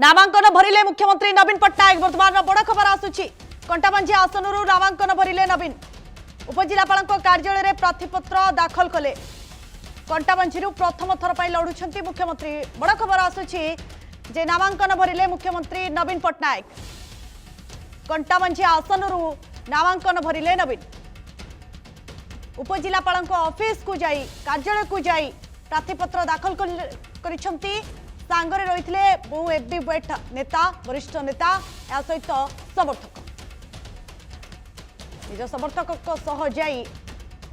नामांकन भरिले मुख्यमंत्री नवीन पट्टनायक। वर्तमान बड़ खबर आसुची कंटाबांझी आसनरू नामांकन भरिले नवीन। उपजिलापाल कार्यालय में प्रार्थीपत्र दाखल कले। कंटाबांझी प्रथम थर पर लड़ुंट मुख्यमंत्री। बड़ खबर आसुची जे नामांकन भरिले मुख्यमंत्री नवीन पट्टनायक। कंटाबांझी आसनरू नामांकन भरिले नवीन। उपजिलापाल ऑफिस को जाई कार्यालय को जाई प्रार्थीपत्र दाखल करिसंती। सांगरे रहिथिले बहु हेवीवेट नेता वरिष्ठ नेता या सहित समर्थक। निज समर्थक सह जाई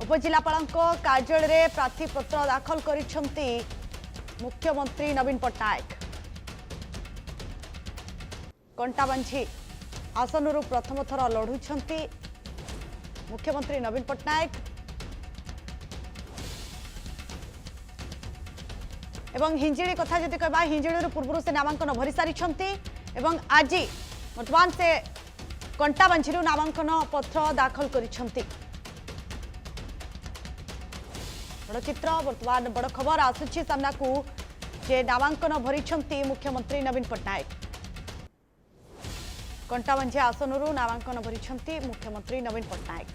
उपजिलापाल कार्यालय में प्रार्थीपत्र दाखल करिसंती मुख्यमंत्री नवीन पट्टनायक। कंटाबांझी आसनरू प्रथम थर लड़ुंट मुख्यमंत्री नवीन पट्टनायक। एवं हिंजिड़ी कथा जदि कहबा हिंजिड़ी पूर्व से नामांकन भरी सारी आज वर्तमान से कंटाबांझी नामांकन पत्र दाखल करिसंती। बड़ चित्र वर्तमान बड़ खबर आसुची सामना को जे नामांकन भरी मुख्यमंत्री नवीन पट्टनायक। कंटाबांझी आसनरू नामांकन भरी मुख्यमंत्री नवीन पट्टनायक।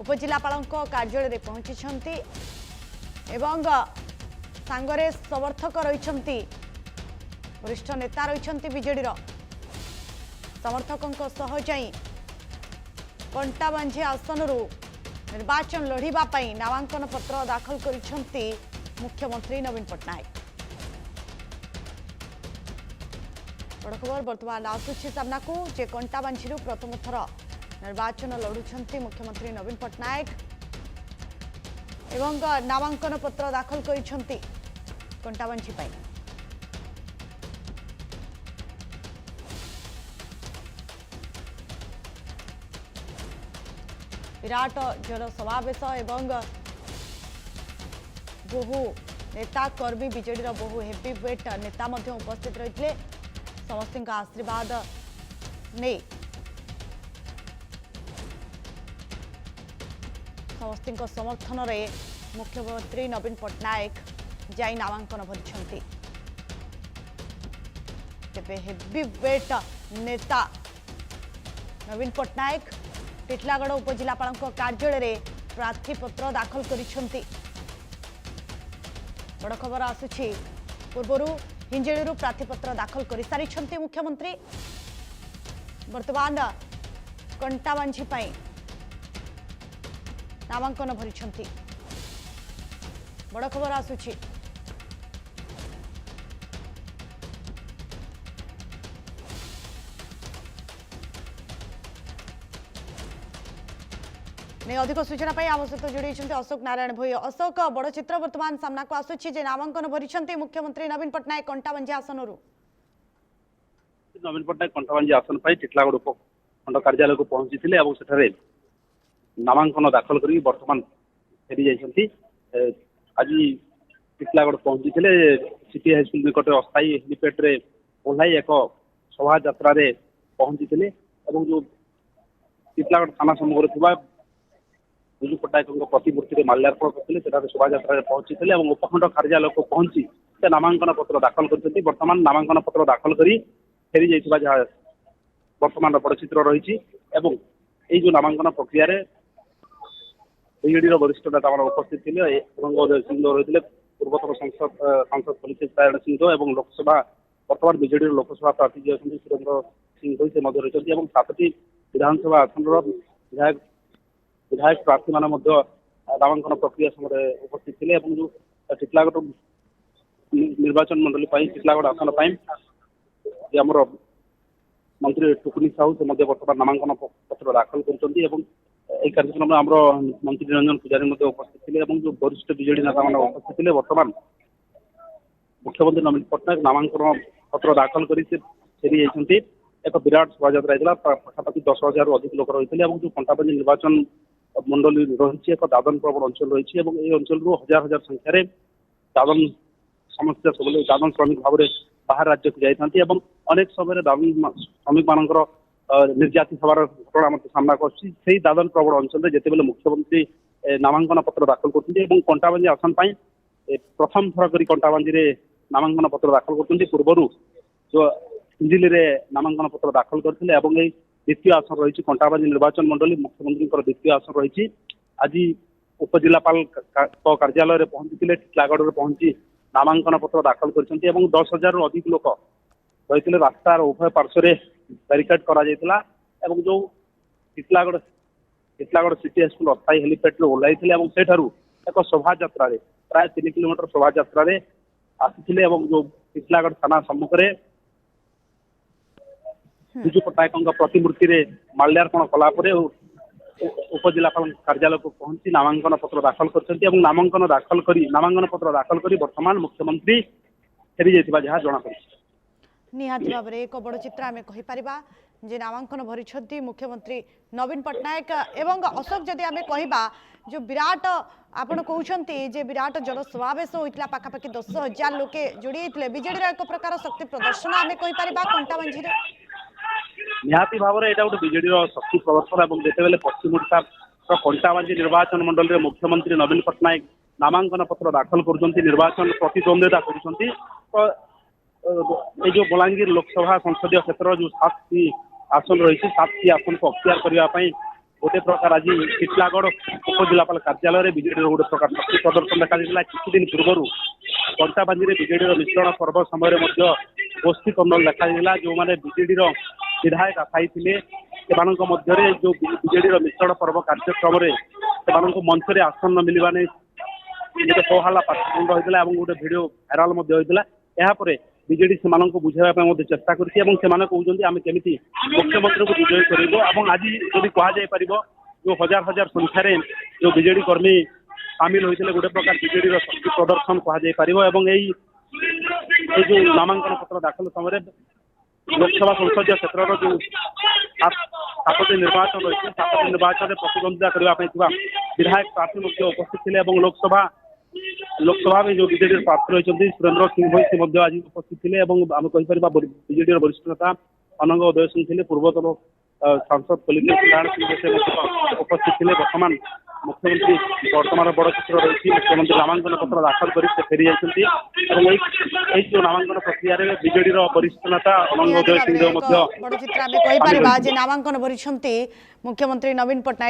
उपजिलापाल कार्यालय में पहुंची एवं सांगरे समर्थक रही वरिष्ठ नेता रही बीजेडी समर्थकों सह जाई कंटाबांझी आसनरू निर्वाचन लड़ाई नामांकन पत्र दाखल करिसंती मुख्यमंत्री नवीन पट्टनायक। बड़ खबर वर्तमान आसुची सामना को जे कंटाबांझी प्रथम थर निर्वाचन लड़ुंट मुख्यमंत्री नवीन पट्टनायक एवं नामांकन पत्र दाखल करिसंती कंटाबांझी पाई। विराट जनसमावेश एवं बहु नेता कर्मी बीजेडी बहु हेवीवेट नेता उपस्थित रही समस्त आशीर्वाद नहीं समस्त समर्थन रे मुख्यमंत्री नवीन पट्टनायक जाई नामांकन भरी। तेबे हेवीवेट नेता नवीन पट्टनायक टिटलागढ़ उपजिलापाल कार्यालय में प्रार्थीपत्र दाखल करिसंती। बड़ खबर आसुची पूर्वर हिंजिड़ी प्रार्थीपत्र दाखल कर सारी मुख्यमंत्री। वर्तमान कंटाबांझी नामांकन भरी। बड़ खबर आसुची अधिक सूचना आम सहित जोड़ी अशोक नारायण भोई। अशोक बड़ चित्र वर्तमान सामना को आसुची जे नामांकन भरी मुख्यमंत्री नवीन पट्टनायक कंटाबांझी आसनरू। नवीन पट्टनायक कंटाबांझी आसन पर टिटलागढ़ उपखंड कार्यालय को पहुंची नामांकन दाखल कर वर्तमान फेरी जाइछंती। आज टिटलागढ़ पहुंची सिटी हाईस्कल निकट अस्थायी हेलीपैड रे ओह्लाई एक शोभा यात्रा रे पहुंची जो टिटलागढ़ थाना सम्मुख थिबा विजु पट्टनायक प्रतिमूर्ति माल्यार्पण करते शोभा यात्रा पहुंची उपखंड कार्यालय को पहुंची से नामांकन पत्र दाखल कर वर्तमान नामांकन पत्र दाखल कर फेरी जाइथिबा जहाँ वर्तमान बड़ चित्र रही जो नामांकन प्रक्रिया बीजेडी वरिष्ठ नेता उपस्थित थे अजय सिंह रही पूर्वतन सांसद पलितेश नारायण सिंह और लोकसभा वर्तमान बीजेडी लोकसभा प्रार्थी जी अच्छा सुरेंद्र सिंह रही 7टी विधानसभा आसन विधायक प्रार्थी मान नामांकन प्रक्रिया समय उपस्थित थे जो टिटलागढ़ निर्वाचन मंडली टिटलागढ़ आसन आमर मंत्री टुकुनी साहू से वर्तमान नामांकन पत्र दाखल कर कार्यक्रम में आमर मंत्री निरंजन पुजारी उपस्थित थे जो वरिष्ठ बीजेडी नेता मान उपस्थित थे। वर्तमान मुख्यमंत्री नवीन पट्टनायक नामांकन पत्र दाखल कर फेरी जाइछंती। एक विराट शोभा यात्रा पाखापाखि 10,000 अधिक लोक रही जो कंटाबांझी निर्वाचन मंडली रही एक दादन प्रवण अंचल रही अंचल हजार हजार संख्यार दादन समस्या सब दादन श्रमिक भाव में बाहर राज्य को जाती अनेक समय दादन श्रमिक मानकर निर्याति हबार घटना सामना कर दादन प्रवण अंचल जिते मुख्यमंत्री नामांकन पत्र दाखल कर कंटाबांझी आसन प्रथम थर कर कंटाबांझी नामांकन पत्र दाखल कर पूर्वर जो ହିଞ୍ଜିଲିରେ ନାମାଙ୍କନ ପତ୍ର ଦାଖଲ କରିଥିଲେ ଏବଂ ଏହି ଦ୍ୱିତୀୟ ଆସନ ରହିଛି କଣ୍ଟାବାଞ୍ଜି ନିର୍ବାଚନ ମଣ୍ଡଳୀ ମୁଖ୍ୟମନ୍ତ୍ରୀଙ୍କର ଦ୍ୱିତୀୟ ଆସନ ରହିଛି। ଆଜି ଉପଜିଲ୍ଲାପାଳ କାର୍ଯ୍ୟାଳୟରେ ପହଞ୍ଚିଥିଲେ, ଟିଟିଲାଗଡ଼ରେ ପହଞ୍ଚି ନାମାଙ୍କନ ପତ୍ର ଦାଖଲ କରିଛନ୍ତି ଏବଂ 10,000ରୁ ଅଧିକ ଲୋକ ରହିଥିଲେ। ରାସ୍ତାର ଉଭୟ ପାର୍ଶ୍ୱରେ ବ୍ୟାରିକେଡ୍ କରାଯାଇଥିଲା ଏବଂ ଯୋଉ ଟିଟିଲାଗଡ଼ ସିଟି ହାଇସ୍କୁଲ ଅସ୍ଥାୟୀ ହେଲିପ୍ୟାଡ୍ରୁ ଓହ୍ଲାଇଥିଲେ ଏବଂ ସେଠାରୁ ଏକ ଶୋଭାଯାତ୍ରାରେ ପ୍ରାୟ 3 କିଲୋମିଟର ଶୋଭାଯାତ୍ରାରେ ଆସିଥିଲେ ଏବଂ ଯୋଉ ଟିଟିଲାଗଡ଼ ଥାନା ସମ୍ମୁଖରେ ବିଜୁ ପଟ୍ଟନାୟକଙ୍କ ପ୍ରତିମୂର୍ତ୍ତିରେ ମାଲ୍ୟାର୍ପଣ କଲା ପରେ ଉପଜିଲ୍ଲାପାଳ କାର୍ଯ୍ୟାଳୟକୁ ପହଞ୍ଚି ନାମାଙ୍କନ ପତ୍ର ଦାଖଲ କରିଛନ୍ତି ଏବଂ ନାମାଙ୍କନ ପତ୍ର ଦାଖଲ କରି ବର୍ତ୍ତମାନ ମୁଖ୍ୟମନ୍ତ୍ରୀ ଫେରି ଯାଇଥିବା ଯାହା ଜଣାପଡ଼ିଛି। निहाती भाव में एक बड़ चित्र आम कहीपर जे नामांकन भरी मुख्यमंत्री नवीन पट्टनायक एवं अशोक जदि आम कह जो विराट आपण कहते जे विराट जनसमावेश होता पाखापाखि 10,000 लोके जोड़ी बीजेडी एक प्रकार शक्ति प्रदर्शन आम कहीपर कंटाबांझी निहाती भाव में यहाँ गोटे बीजेडी शक्ति प्रदर्शन और जितेबाला पश्चिम ओडिशा कंटाबांझी निर्वाचन मंडल में मुख्यमंत्री नवीन पट्टनायक नामांकन पत्र दाखल कर निर्वाचन प्रतिद्वंदिता कर जो बलांगीर लोकसभा संसदीय क्षेत्र जो 7टी आसन रही 7टी आसन को अख्तियार करने गोटे प्रकार आज टिटिलागढ़ उपजिलापाल कार्यालय बीजेडी गोटे प्रकार शक्ति प्रदर्शन देखा किसी दिन पूर्व कंटाबांझी बीजेडी मिश्रण पर्व समय गोष्ठी कन्नल देखा जो मैंने बीजेडी विधायक आशायी थे जो बीजेडी मिश्रण पर्व कार्यक्रम से मंच में आसन न मिलवा नहीं गोटे कोहाला पाठकांड होता है गोटे भिड भाइराल होता है। बीजेडी से बुझाई चेष्टा करते आम केमी मुख्यमंत्री को विजय कर आज जब कह जो हजार हजार संख्यार जो बीजेडी कर्मी सामिल होते गोटे प्रकार बीजेडी शक्ति प्रदर्शन कह जो नामांकन पत्र दाखल समय लोकसभा संसदीय क्षेत्र जो 7टी निर्वाचन रही 7टी निर्वाचन में प्रतिद्वंदिता करने विधायक प्रार्थी उपस्थित थे लोकसभा में जो बीजेडी प्रार्थी रही सुरेंद्र सिंह भई आज उपस्थित थे आम कहीपर बीजेडी वरिष्ठ नेता अनंग उदय सिंह थे पूर्वतन सांसद कलिकेश सिंह उपस्थित थे। बर्तमान मुख्यमंत्री वर्तमान बड़ चित्र रही मुख्यमंत्री नामांकन पत्र दाखल कर फेरी जाती जो नामांकन प्रक्रिया बीजेडी वरिष्ठ नेता अनंग उदय सिंह बड़ चित्र आम कहीपर नामांकन भरी मुख्यमंत्री नवीन पट्टनायक।